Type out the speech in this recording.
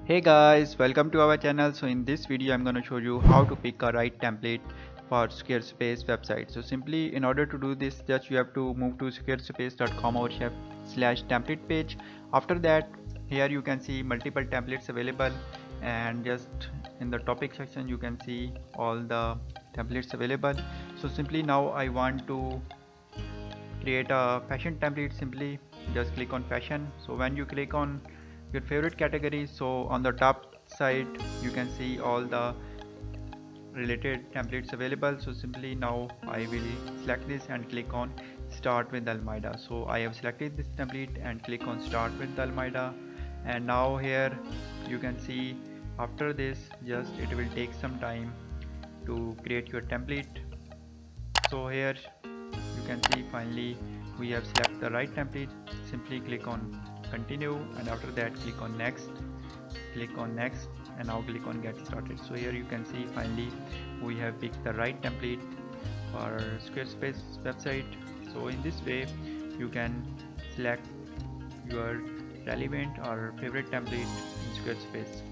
Hey guys, welcome to our channel. So in this video I'm going to show you how to pick a right template for Squarespace website. So simply in order to do this, just you have to move to squarespace.com/template page. After that, here you can see multiple templates available, and just in the topic section you can see all the templates available. So simply now I want to create a fashion template. Simply just click on fashion. So when you click on your favorite category, so on the top side you can see all the related templates available. So simply now I will select this and click on start with Almeida. So I have selected this template and click on start with Almeida, and now here you can see after this just it will take some time to create your template. So here you can see finally we have selected the right template. Simply click on continue, and after that click on next, and now click on get started. So here you can see finally we have picked the right template for Squarespace website. So in this way you can select your relevant or favorite template in Squarespace.